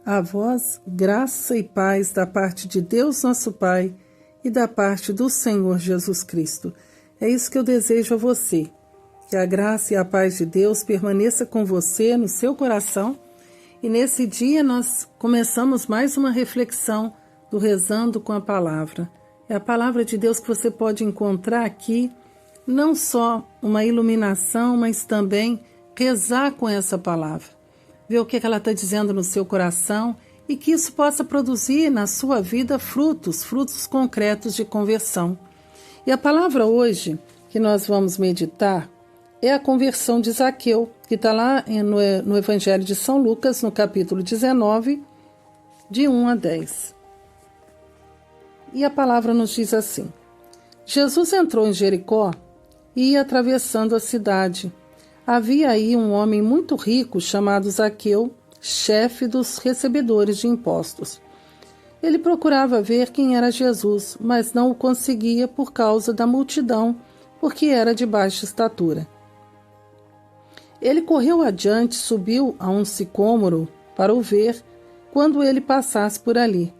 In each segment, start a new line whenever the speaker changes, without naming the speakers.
A vós, graça e paz da parte de Deus nosso Pai e da parte do Senhor Jesus Cristo. É isso que eu desejo a você, que a graça e a paz de Deus permaneça com você no seu coração. E nesse dia nós começamos mais uma reflexão do Rezando com a Palavra. É a Palavra de Deus que você pode encontrar aqui, não só uma iluminação, mas também rezar com essa palavra. Ver o que ela está dizendo no seu coração e que isso possa produzir na sua vida frutos concretos de conversão. E a palavra hoje que nós vamos meditar é a conversão de Zaqueu, que está lá no Evangelho de São Lucas, no capítulo 19, de 1 a 10. E a palavra nos diz assim: Jesus entrou em Jericó e ia atravessando a cidade. Havia aí um homem muito rico chamado Zaqueu, chefe dos recebedores de impostos. Ele procurava ver quem era Jesus, mas não o conseguia por causa da multidão, porque era de baixa estatura. Ele correu adiante, subiu a um sicômoro para o ver quando ele passasse por ali.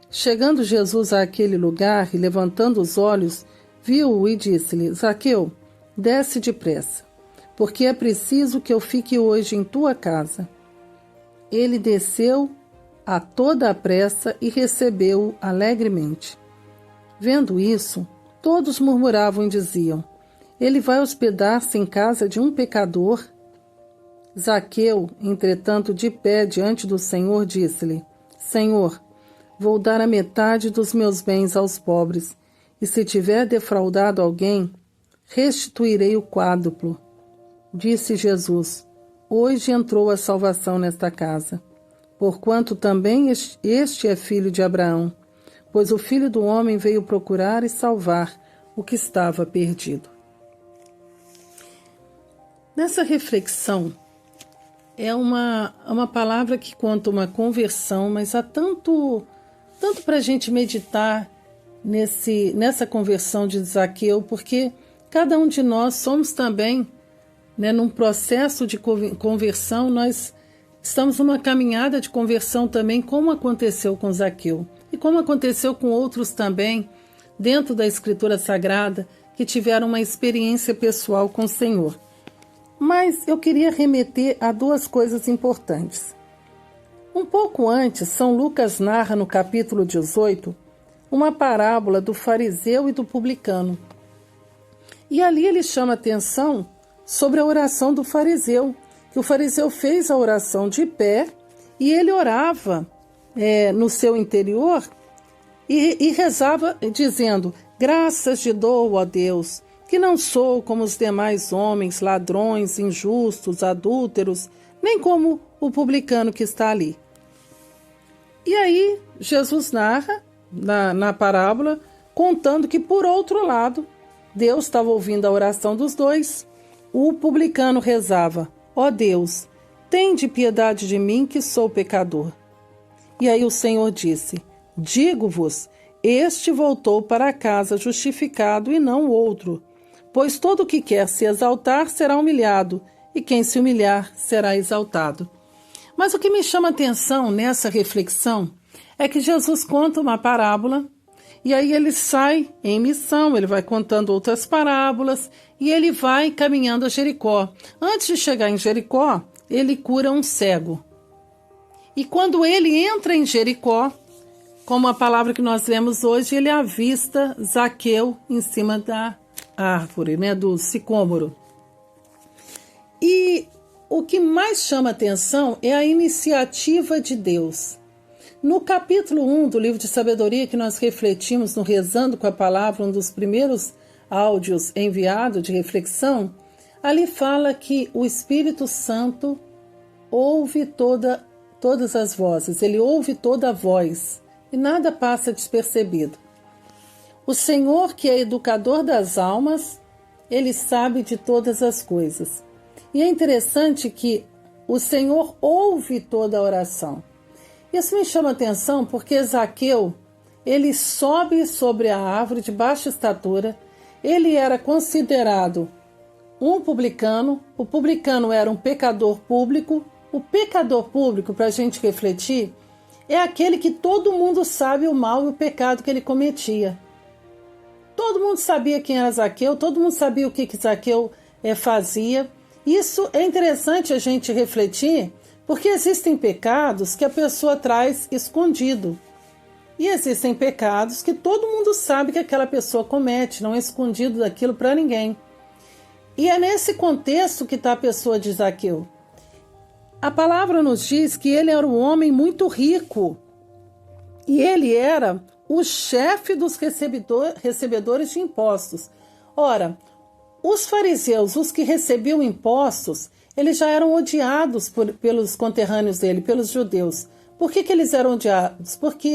Chegando Jesus àquele lugar e levantando os olhos, viu-o e disse-lhe: Zaqueu, desce depressa, porque é preciso que eu fique hoje em tua casa. Ele desceu a toda a pressa e recebeu-o alegremente. Vendo isso, todos murmuravam e diziam: ele vai hospedar-se em casa de um pecador? Zaqueu, entretanto, de pé diante do Senhor, disse-lhe: Senhor, vou dar a metade dos meus bens aos pobres, e se tiver defraudado alguém, restituirei o quádruplo. Disse Jesus: hoje entrou a salvação nesta casa, porquanto também este é filho de Abraão, pois o Filho do Homem veio procurar e salvar o que estava perdido. Nessa reflexão, é uma palavra que conta uma conversão, mas há tanto para a gente meditar nessa conversão de Zaqueu, porque cada um de nós somos também, num processo de conversão, nós estamos numa caminhada de conversão também, como aconteceu com Zaqueu e como aconteceu com outros também, dentro da Escritura Sagrada, que tiveram uma experiência pessoal com o Senhor. Mas eu queria remeter a duas coisas importantes. Um pouco antes, São Lucas narra no capítulo 18 uma parábola do fariseu e do publicano. E ali ele chama atenção sobre a oração do fariseu, que o fariseu fez a oração de pé e ele orava no seu interior e rezava dizendo: graças te dou, ó Deus, que não sou como os demais homens, ladrões, injustos, adúlteros, nem como o publicano que está ali. E aí Jesus narra na parábola, contando que, por outro lado, Deus estava ouvindo a oração dos dois. O publicano rezava: ó Deus, tende piedade de mim, que sou pecador. E aí o Senhor disse: digo-vos, este voltou para casa justificado e não o outro. Pois todo o que quer se exaltar será humilhado, e quem se humilhar será exaltado. Mas o que me chama a atenção nessa reflexão é que Jesus conta uma parábola, e aí ele sai em missão, ele vai contando outras parábolas, e ele vai caminhando a Jericó. Antes de chegar em Jericó, ele cura um cego. E quando ele entra em Jericó, como a palavra que nós lemos hoje, ele avista Zaqueu em cima da árvore, do sicômoro. E o que mais chama atenção é a iniciativa de Deus. No capítulo 1 do livro de sabedoria que nós refletimos no Rezando com a Palavra, um dos primeiros áudios enviados de reflexão, ali fala que o Espírito Santo ouve todas as vozes, ele ouve toda a voz e nada passa despercebido. O Senhor, que é educador das almas, ele sabe de todas as coisas. E é interessante que o Senhor ouve toda a oração. Isso me chama atenção porque Zaqueu, ele sobe sobre a árvore de baixa estatura, ele era considerado um publicano, o publicano era um pecador público, O pecador público, para a gente refletir, é aquele que todo mundo sabe o mal e o pecado que ele cometia. Todo mundo sabia quem era Zaqueu, todo mundo sabia o que Zaqueu fazia. Isso é interessante a gente refletir, porque existem pecados que a pessoa traz escondido. E existem pecados que todo mundo sabe que aquela pessoa comete, não é escondido daquilo para ninguém. E é nesse contexto que está a pessoa de Zaqueu. A palavra nos diz que ele era um homem muito rico. E ele era o chefe dos recebedores de impostos. Ora, os fariseus, os que recebiam impostos, eles já eram odiados pelos conterrâneos dele, pelos judeus. Por que eles eram odiados? Porque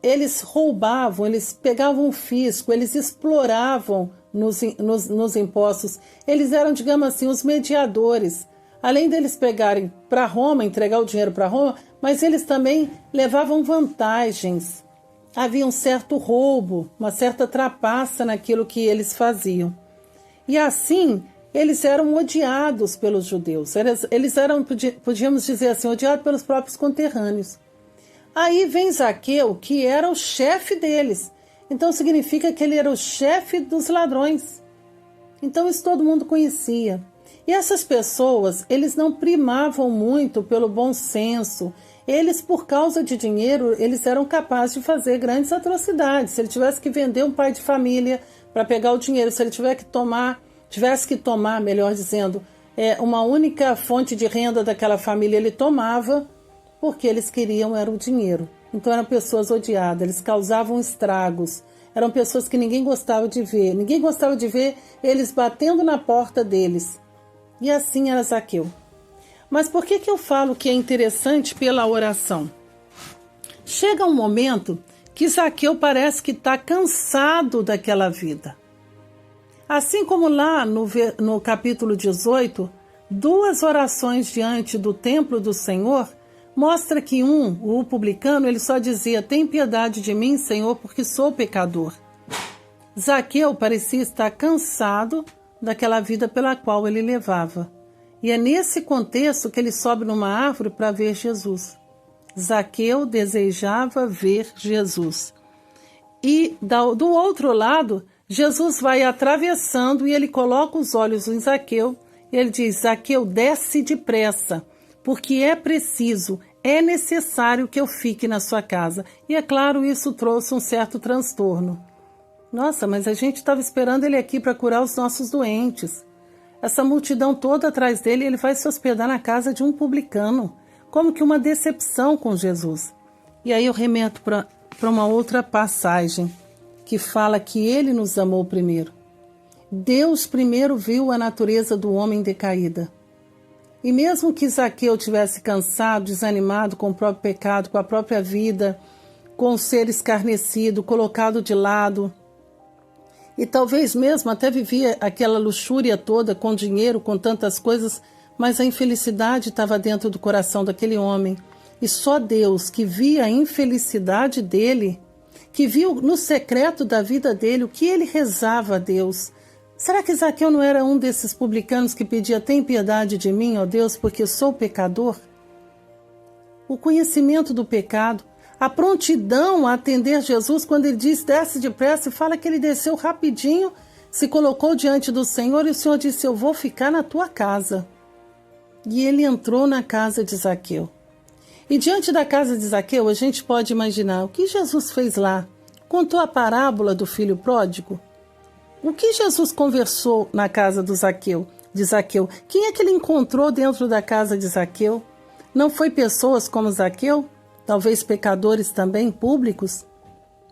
eles roubavam, eles pegavam o fisco, eles exploravam nos impostos. Eles eram, digamos assim, os mediadores. Além deles pegarem para Roma, entregar o dinheiro para Roma, mas eles também levavam vantagens. Havia um certo roubo, uma certa trapaça naquilo que eles faziam. E assim, eles eram odiados pelos judeus. Eles eram, podíamos dizer assim, odiados pelos próprios conterrâneos. Aí vem Zaqueu, que era o chefe deles. Então significa que ele era o chefe dos ladrões. Então isso todo mundo conhecia. E essas pessoas, eles não primavam muito pelo bom senso. Eles, por causa de dinheiro, eles eram capazes de fazer grandes atrocidades. Se ele tivesse que vender um pai de família para pegar o dinheiro, se ele tivesse que tomar, melhor dizendo, uma única fonte de renda daquela família, ele tomava, porque eles queriam era o dinheiro. Então eram pessoas odiadas, eles causavam estragos. Eram pessoas que ninguém gostava de ver. Ninguém gostava de ver eles batendo na porta deles. E assim era Zaqueu. Mas por que eu falo que é interessante pela oração? Chega um momento que Zaqueu parece que está cansado daquela vida. Assim como lá no capítulo 18, 2 orações diante do templo do Senhor, mostra que o publicano, ele só dizia: tem piedade de mim, Senhor, porque sou pecador. Zaqueu parecia estar cansado daquela vida pela qual ele levava. E é nesse contexto que ele sobe numa árvore para ver Jesus. Zaqueu desejava ver Jesus. E do outro lado, Jesus vai atravessando e ele coloca os olhos em Zaqueu. E ele diz: Zaqueu, desce depressa, porque é preciso, é necessário que eu fique na sua casa. E é claro, isso trouxe um certo transtorno. Nossa, mas a gente estava esperando ele aqui para curar os nossos doentes. Essa multidão toda atrás dele, ele vai se hospedar na casa de um publicano. Como que uma decepção com Jesus. E aí eu remeto para uma outra passagem que fala que ele nos amou primeiro. Deus primeiro viu a natureza do homem decaída. E mesmo que Zaqueu tivesse cansado, desanimado com o próprio pecado, com a própria vida, com o ser escarnecido, colocado de lado, e talvez mesmo até vivia aquela luxúria toda com dinheiro, com tantas coisas, mas a infelicidade estava dentro do coração daquele homem. E só Deus, que via a infelicidade dele, que viu no secreto da vida dele o que ele rezava a Deus. Será que Zaqueu não era um desses publicanos que pedia: tem piedade de mim, ó Deus, porque sou pecador? O conhecimento do pecado, a prontidão a atender Jesus quando ele diz: desce depressa, e fala que ele desceu rapidinho, se colocou diante do Senhor e o Senhor disse: eu vou ficar na tua casa. E ele entrou na casa de Zaqueu. E diante da casa de Zaqueu, a gente pode imaginar o que Jesus fez lá. Contou a parábola do filho pródigo? O que Jesus conversou na casa de Zaqueu? Quem é que ele encontrou dentro da casa de Zaqueu? Não foi pessoas como Zaqueu? Talvez pecadores também, públicos?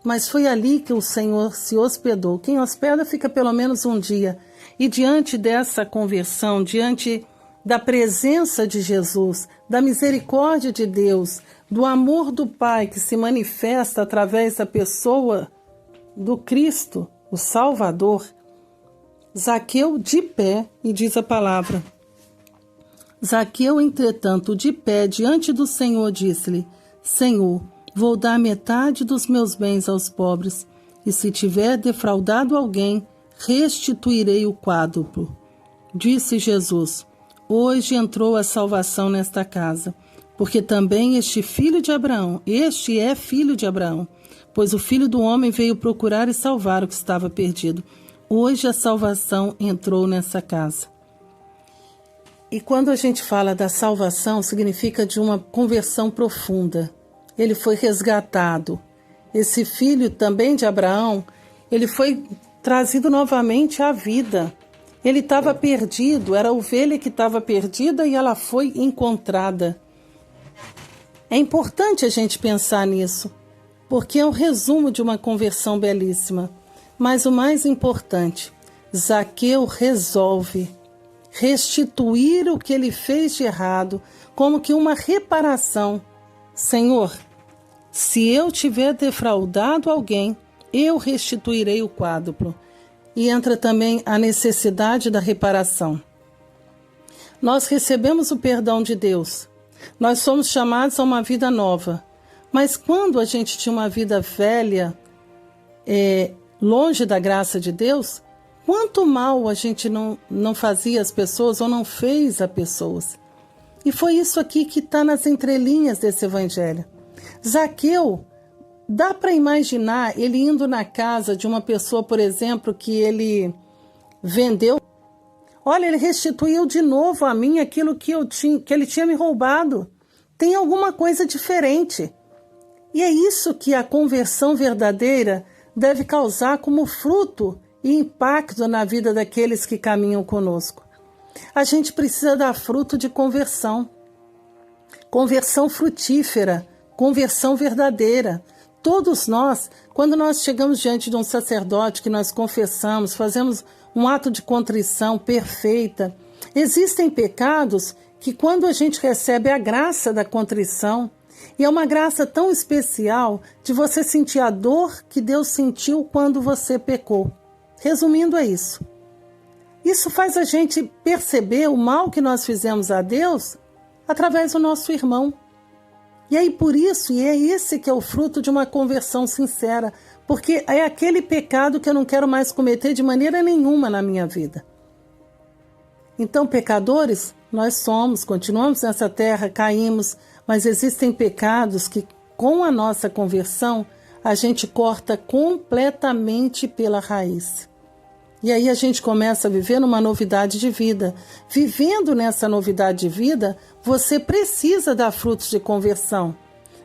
Mas foi ali que o Senhor se hospedou. Quem hospeda fica pelo menos um dia. E diante dessa conversão, diante da presença de Jesus, da misericórdia de Deus, do amor do Pai que se manifesta através da pessoa do Cristo, o Salvador, Zaqueu de pé, e diz a palavra: Zaqueu, entretanto, de pé diante do Senhor, disse-lhe: Senhor, vou dar metade dos meus bens aos pobres, e se tiver defraudado alguém, restituirei o quádruplo. Disse Jesus: hoje entrou a salvação nesta casa, porque também este é filho de Abraão, pois o Filho do Homem veio procurar e salvar o que estava perdido. Hoje a salvação entrou nessa casa. E quando a gente fala da salvação, significa de uma conversão profunda. Ele foi resgatado. Esse filho também de Abraão, ele foi trazido novamente à vida. Ele estava perdido, era a ovelha que estava perdida e ela foi encontrada. É importante a gente pensar nisso, porque é um resumo de uma conversão belíssima. Mas o mais importante, Zaqueu resolve restituir o que ele fez de errado, como que uma reparação. Senhor, se eu tiver defraudado alguém, eu restituirei o quádruplo. E entra também a necessidade da reparação. Nós recebemos o perdão de Deus. Nós somos chamados a uma vida nova. Mas quando a gente tinha uma vida velha, longe da graça de Deus, quanto mal a gente não fazia às pessoas ou não fez a pessoas. E foi isso aqui que está nas entrelinhas desse evangelho. Zaqueu, dá para imaginar ele indo na casa de uma pessoa, por exemplo, que ele vendeu. Olha, ele restituiu de novo a mim aquilo que ele tinha me roubado. Tem alguma coisa diferente. E é isso que a conversão verdadeira deve causar como fruto e impacto na vida daqueles que caminham conosco. A gente precisa dar fruto de conversão. Conversão frutífera, conversão verdadeira. Todos nós, quando nós chegamos diante de um sacerdote que nós confessamos, fazemos um ato de contrição perfeita, existem pecados que quando a gente recebe a graça da contrição, e é uma graça tão especial de você sentir a dor que Deus sentiu quando você pecou. Resumindo, é isso. Isso faz a gente perceber o mal que nós fizemos a Deus através do nosso irmão. E aí por isso, e é esse que é o fruto de uma conversão sincera, porque é aquele pecado que eu não quero mais cometer de maneira nenhuma na minha vida. Então, pecadores, nós somos, continuamos nessa terra, caímos, mas existem pecados que, com a nossa conversão, a gente corta completamente pela raiz. E aí a gente começa a viver numa novidade de vida. Vivendo nessa novidade de vida, você precisa dar frutos de conversão.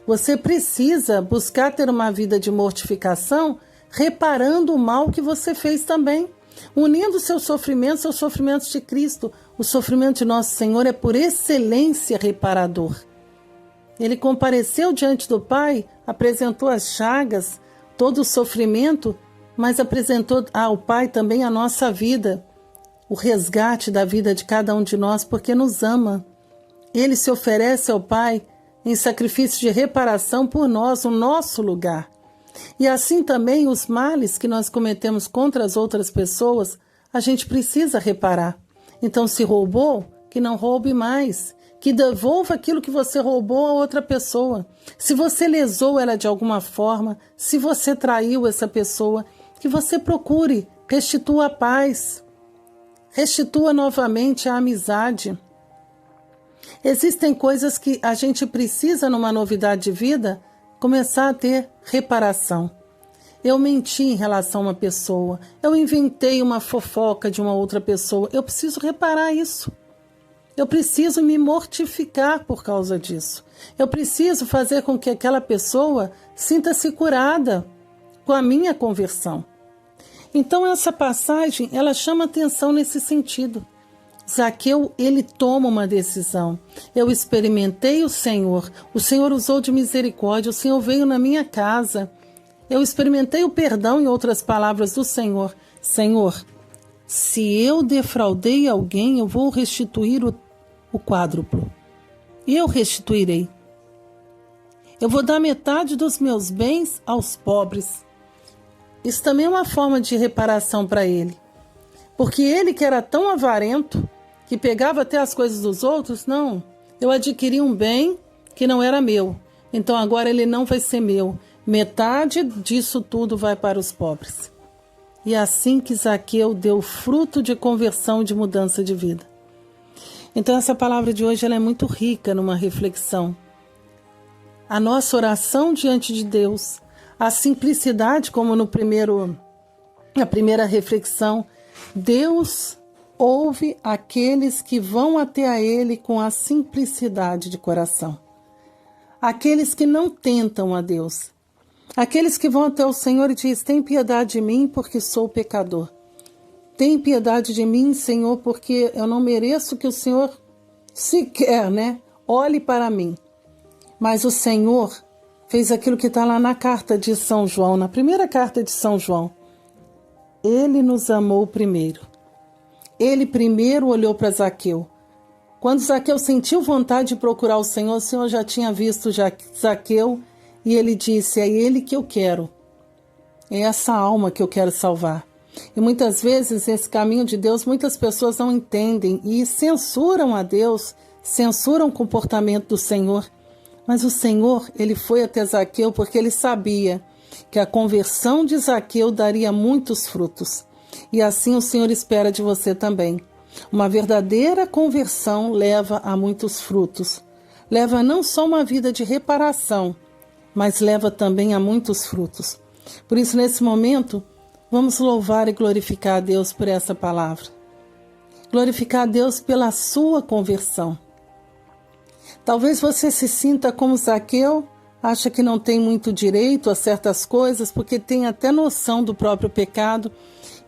Você precisa buscar ter uma vida de mortificação, reparando o mal que você fez também. Unindo seus sofrimentos aos sofrimentos de Cristo. O sofrimento de nosso Senhor é por excelência reparador. Ele compareceu diante do Pai, apresentou as chagas, todo o sofrimento, mas apresentou ao Pai também a nossa vida, o resgate da vida de cada um de nós, porque nos ama. Ele se oferece ao Pai em sacrifício de reparação por nós, no nosso lugar. E assim também os males que nós cometemos contra as outras pessoas, a gente precisa reparar. Então, se roubou, que não roube mais, que devolva aquilo que você roubou a outra pessoa. Se você lesou ela de alguma forma, se você traiu essa pessoa, que você procure, restitua a paz, restitua novamente a amizade. Existem coisas que a gente precisa, numa novidade de vida, começar a ter reparação. Eu menti em relação a uma pessoa, eu inventei uma fofoca de uma outra pessoa, eu preciso reparar isso. Eu preciso me mortificar por causa disso. Eu preciso fazer com que aquela pessoa sinta-se curada com a minha conversão. Então essa passagem, ela chama atenção nesse sentido. Zaqueu, ele toma uma decisão. Eu experimentei o Senhor usou de misericórdia, o Senhor veio na minha casa. Eu experimentei o perdão, em outras palavras, do Senhor. Senhor, se eu defraudei alguém, eu vou restituir o quádruplo. Eu restituirei. Eu vou dar metade dos meus bens aos pobres. Isso também é uma forma de reparação para ele. Porque ele que era tão avarento, que pegava até as coisas dos outros, não. Eu adquiri um bem que não era meu. Então agora ele não vai ser meu. Metade disso tudo vai para os pobres. E é assim que Zaqueu deu fruto de conversão e de mudança de vida. Então essa palavra de hoje ela é muito rica numa reflexão. A nossa oração diante de Deus, a simplicidade, como na primeira reflexão, Deus ouve aqueles que vão até a Ele com a simplicidade de coração. Aqueles que não tentam a Deus. Aqueles que vão até o Senhor e dizem: tem piedade de mim porque sou pecador. Tem piedade de mim, Senhor, porque eu não mereço que o Senhor sequer, olhe para mim. Mas o Senhor fez aquilo que está lá na carta de São João, na primeira carta de São João. Ele nos amou primeiro. Ele primeiro olhou para Zaqueu. Quando Zaqueu sentiu vontade de procurar o Senhor já tinha visto Zaqueu e ele disse: é ele que eu quero. É essa alma que eu quero salvar. E muitas vezes, esse caminho de Deus, muitas pessoas não entendem e censuram a Deus, censuram o comportamento do Senhor. Mas o Senhor, ele foi até Zaqueu porque ele sabia que a conversão de Zaqueu daria muitos frutos. E assim o Senhor espera de você também. Uma verdadeira conversão leva a muitos frutos. Leva não só uma vida de reparação, mas leva também a muitos frutos. Por isso, nesse momento, vamos louvar e glorificar a Deus por essa palavra. Glorificar a Deus pela sua conversão. Talvez você se sinta como Zaqueu, acha que não tem muito direito a certas coisas, porque tem até noção do próprio pecado.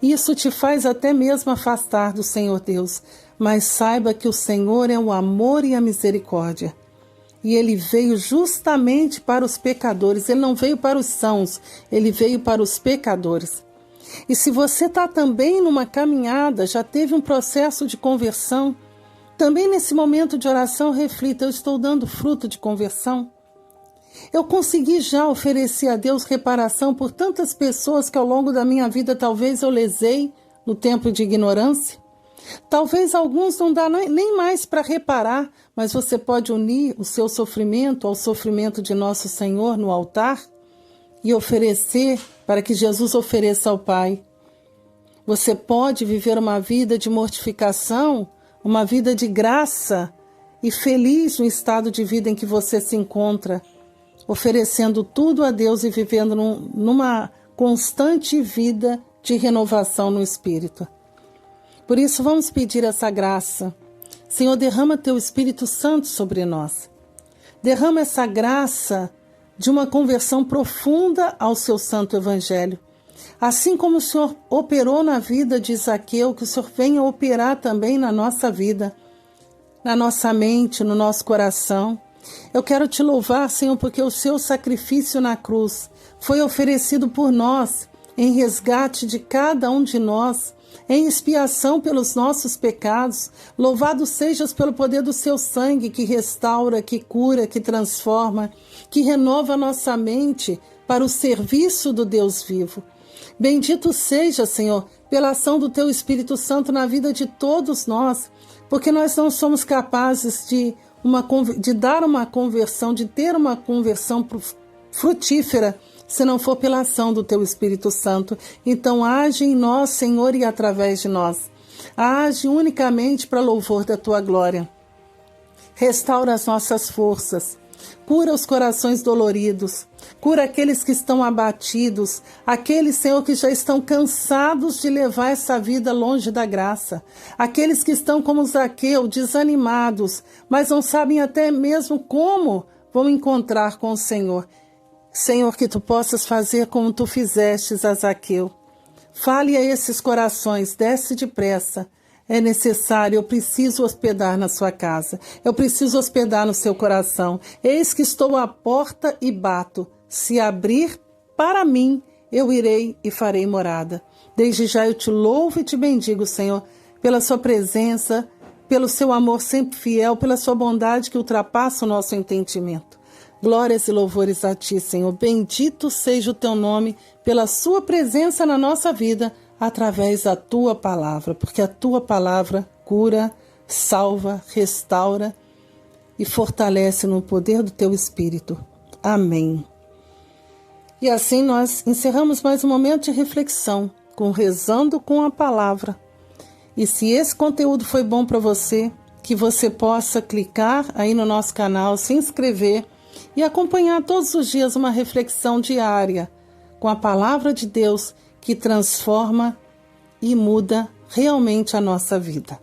Isso te faz até mesmo afastar do Senhor Deus. Mas saiba que o Senhor é o amor e a misericórdia. E Ele veio justamente para os pecadores. Ele não veio para os sãos, Ele veio para os pecadores. E se você está também numa caminhada, já teve um processo de conversão, também nesse momento de oração reflita: eu estou dando fruto de conversão? Eu consegui já oferecer a Deus reparação por tantas pessoas que ao longo da minha vida talvez eu lesei no tempo de ignorância? Talvez alguns não dá nem mais para reparar, mas você pode unir o seu sofrimento ao sofrimento de nosso Senhor no altar e oferecer para que Jesus ofereça ao Pai. Você pode viver uma vida de mortificação, uma vida de graça e feliz no estado de vida em que você se encontra, oferecendo tudo a Deus e vivendo numa constante vida de renovação no Espírito. Por isso, vamos pedir essa graça. Senhor, derrama Teu Espírito Santo sobre nós. Derrama essa graça de uma conversão profunda ao Seu Santo Evangelho. Assim como o Senhor operou na vida de Zaqueu, que o Senhor venha operar também na nossa vida, na nossa mente, no nosso coração. Eu quero Te louvar, Senhor, porque o Seu sacrifício na cruz foi oferecido por nós, em resgate de cada um de nós, em expiação pelos nossos pecados. Louvado sejas pelo poder do Seu sangue, que restaura, que cura, que transforma, que renova a nossa mente para o serviço do Deus vivo. Bendito seja, Senhor, pela ação do Teu Espírito Santo na vida de todos nós, porque nós não somos capazes de dar uma conversão, de ter uma conversão frutífera, se não for pela ação do Teu Espírito Santo. Então age em nós, Senhor, e através de nós. Age unicamente para louvor da Tua glória. Restaura as nossas forças. Cura os corações doloridos. Cura aqueles que estão abatidos. Aqueles, Senhor, que já estão cansados de levar essa vida longe da graça. Aqueles que estão como Zaqueu, desanimados, mas não sabem até mesmo como vão encontrar com o Senhor. Senhor, que Tu possas fazer como Tu fizestes a Zaqueu. Fale a esses corações, desce depressa. É necessário, eu preciso hospedar na sua casa. Eu preciso hospedar no seu coração. Eis que estou à porta e bato. Se abrir para mim, eu irei e farei morada. Desde já eu Te louvo e Te bendigo, Senhor, pela Sua presença, pelo Seu amor sempre fiel, pela Sua bondade que ultrapassa o nosso entendimento. Glórias e louvores a Ti, Senhor. Bendito seja o Teu nome pela Sua presença na nossa vida, através da Tua palavra, porque a Tua palavra cura, salva, restaura e fortalece no poder do Teu Espírito. Amém. E assim nós encerramos mais um momento de reflexão, rezando com a palavra. E se esse conteúdo foi bom para você, que você possa clicar aí no nosso canal, se inscrever e acompanhar todos os dias uma reflexão diária com a palavra de Deus que transforma e muda realmente a nossa vida.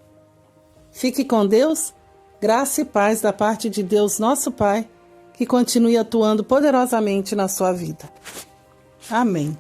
Fique com Deus, graça e paz da parte de Deus, nosso Pai, que continue atuando poderosamente na sua vida. Amém.